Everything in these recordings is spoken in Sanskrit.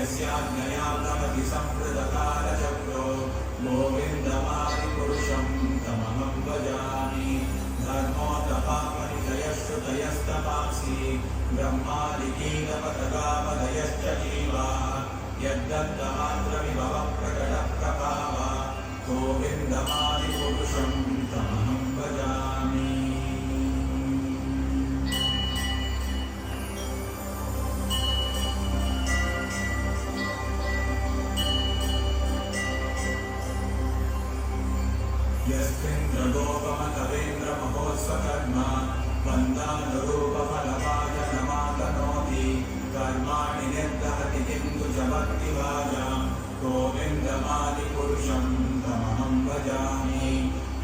यस्याज्ञया भवति संवृतकालचक्रो गोविन्दमादिपुरुषं तमहं भजामि धर्मोतपामनितयश्रुतयस्तपांसि ब्रह्मादिकीलपतकामदयश्च जीवाः यद्दत्तमात्रविभवः प्रकटप्रभावा गोविन्दमादिपुरुषं तमहं भजामि यस्मिन्द्रगोपमकवेन्द्रमहोत्सकर्मा वन्दानुरूपफलभाजनमातनोति कर्माणि निर्दहति किन्तु च भक्तिभाजां गोविन्दमादिपुरुषं तमहं भजामि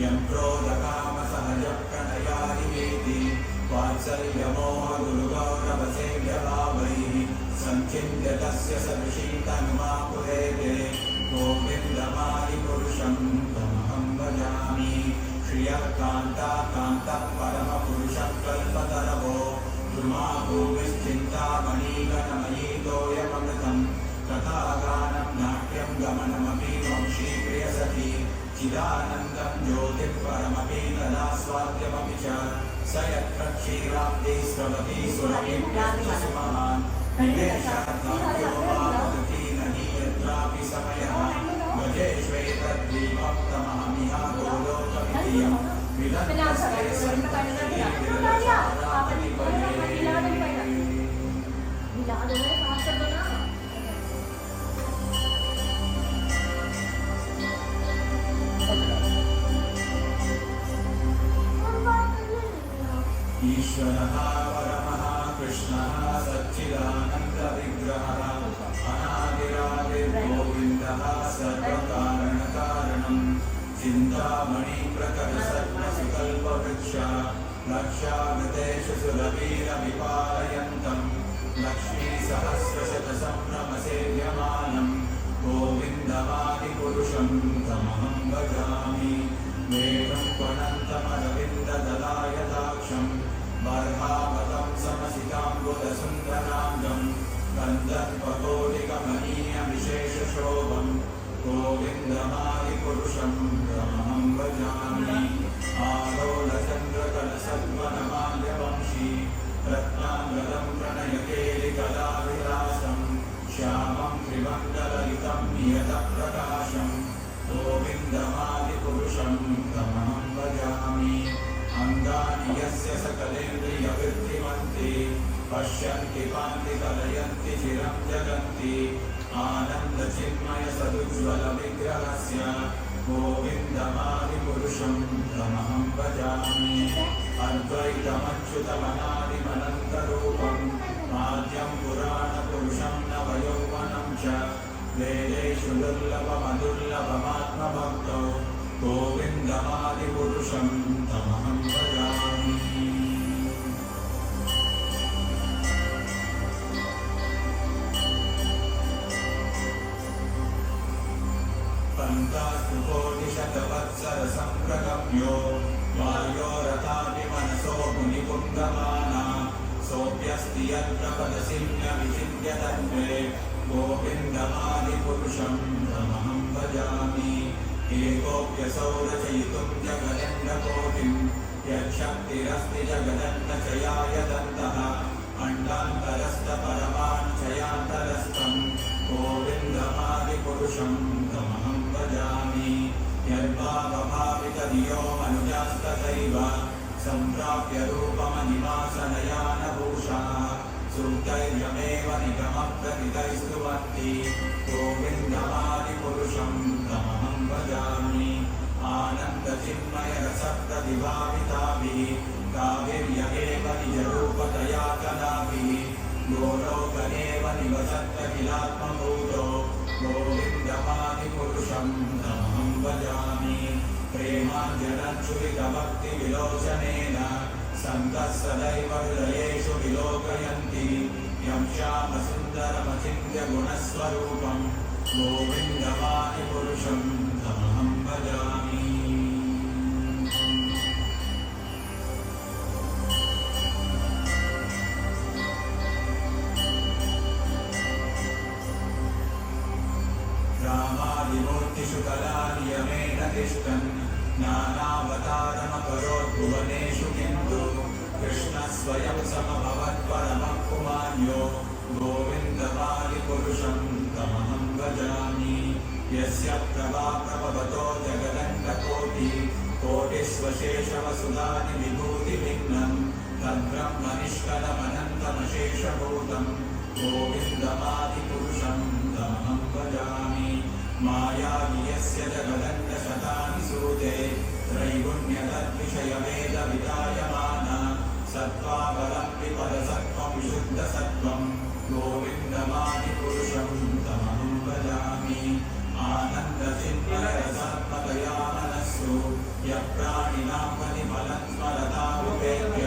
यं क्रोधकामसहजप्रणयादिवेति वात्सल्यमोहगुरुगौरवसेव्यभावैः सञ्चिन्त्य तस्य सदृशी तनुमापुरेते गोविन्दमादिपुरुषं तमहं भजामि श्रियः कान्ताः परमपुरुषः कल्पतरवो द्रुमा भूमिश्चिन्तामणिगणमयीतोऽयममृतं कथागानं नाट्यं गमनमपि वंशीप्रियसखी चिदानन्दं ज्योतिः परमपि तदास्वाद्यमपि च स यत्र क्षीराब्धि स्रवति सुरभिर्यश्च सुमहान् विदेशाद्वाक्यो वावदति नहि यत्रापि समयः भजेष्वेतद्विभक्तमहमिह गोलोकमितियं विदन्तस्ते ईश्वरः परमः कृष्णः सच्चिदानन्दविग्रहः अनादिरादिर्गोविन्दः सर्वकारणकारणं चिन्तामणिप्रकटसद्मसुकल्पवृक्ष लक्षागतेषु सुरवीरविपालयन्तं लक्ष्मीसहस्रशतसम्भ्रमसेव्यमानं गोविन्दमादिपुरुषं तमहं भजामि वेदं त्वनन्तमरविन्ददलायदाक्षं बर्हावतं समसिताम्बुदसुन्दराङ्गं गन्धर्वकोटिकमनीयविशेषशोभं गोविन्दमादिपुरुषं तमहं भजामि आलोलचन्द्रकलसद्वनमाल्यवंशी रत्नाङ्गदं प्रणयकेलिकलाविलासं श्यामं त्रिमण्डलयुतं नियतप्रकाशं गोविन्दमादिपुरुषं तमहं भजामि अङ्गानि यस्य सकलेन्द्रियवृत्तिमन्ति पश्यन्ति पान्ति कलयन्ति चिरं जगन्ति आनन्दचिन्मयसदुज्ज्वलविग्रहस्य गोविन्दमादिपुरुषं तमहं भजामि अद्वैतमच्युतमनादिमनन्तरूपं आद्यं पुराणपुरुषं नवयौवनं च वेदेषु दुर्लभमदुर्लभमात्मभक्तौ गोविन्दमादिपुरुषं तमहं भजामि पन्तास्तुकोटिशतवत्सरसम्प्रगम्यो वायोरथाभिमनसो मुनिपुङ्गमाना सोऽप्यस्ति यत्र पदसिंहविचिन्त्य तन्मे गोविन्दमादिपुरुषं तमहं भजामि एकोऽप्यसौ रचयितुं जगदण्डकोटिं यच्छक्तिरस्ति जगदण्डचयाय दन्तः अण्डान्तरस्थपरमाणुचयान्तरस्थं गोविन्दमादिपुरुषं तमहं भजामि यद्भावभावितधियो मनुजास्तथैव सम्प्राप्य रूपमनिवासनयानभूषाः सूक्तैर्यमेव निगमप्रतितैस्तुवन्ति गोविन्दमादिपुरुषं तमहं भजामि आनन्दचिन्मयरसप्रतिभाविताभिः काविर्यमेव निजरूपतया कदाभिः गोलोकनेव निवसत्यखिलात्मभूतो गोविन्दमादिपुरुषं तमहं भजामि प्रेमाञ्जनच्छुरितभक्तिविलोचनेन सन्तः सदैव हृदयेषु विलोकयन्ति यं श्यामसुन्दरमचिन्त्य गुणस्वरूपं गोविन्दमादिपुरुषं तमहं भजामि आदिमूर्तिषु कलानियमेन तिष्ठन् नानावतारमकरोत् भुवनेषु किन्तु कृष्णः स्वयं समभवत् परमः पुमान्यो गोविन्दमादिपुरुषं तमहं भजामि यस्य प्रभाप्रभवतो जगदण्डकोटिस्वशेषवसुधानि विभूतिभिन्नं तद्ब्रह्मनिष्कलमनन्तमशेषभूतं गोविन्दमादिपुरुषं तमहं भजामि मायावियस्य जगदण्डशतानि सूते त्रैगुण्यतद्विषयवेदविधायमान सत्त्वाबलं विपदसत्त्वं शुद्धसत्त्वं गोविन्दमादिपुरुषं तमहं भजामि आनन्दचिन्मयरसात्मकया मनस्सु यः प्राणिनां परिमलं स्मरतामुपेत्य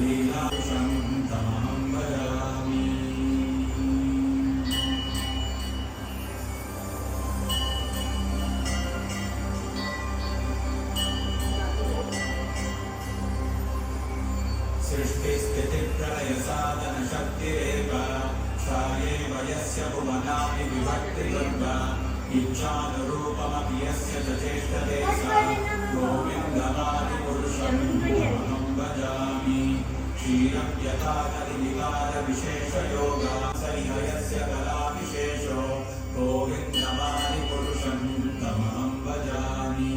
लीलापुरुषं तमहं भजामि सृष्टिस्थितिप्रलयसाधनशक्तिरेव सा एव यस्य भुवनानि विभक्तिर्वा इच्छानुरूपमपि यस्य च चेष्टते सा गोविन्दमादिपुरुषं तमहं भजामि क्षीरं यथा नलिविकारविशेषयोगा सरिह यस्य कलाविशेषो गोविन्दमादिपुरुषं तमहं भजामि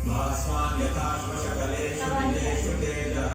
भास्वान् यथा श्वशकलेषु विदेषु तेजः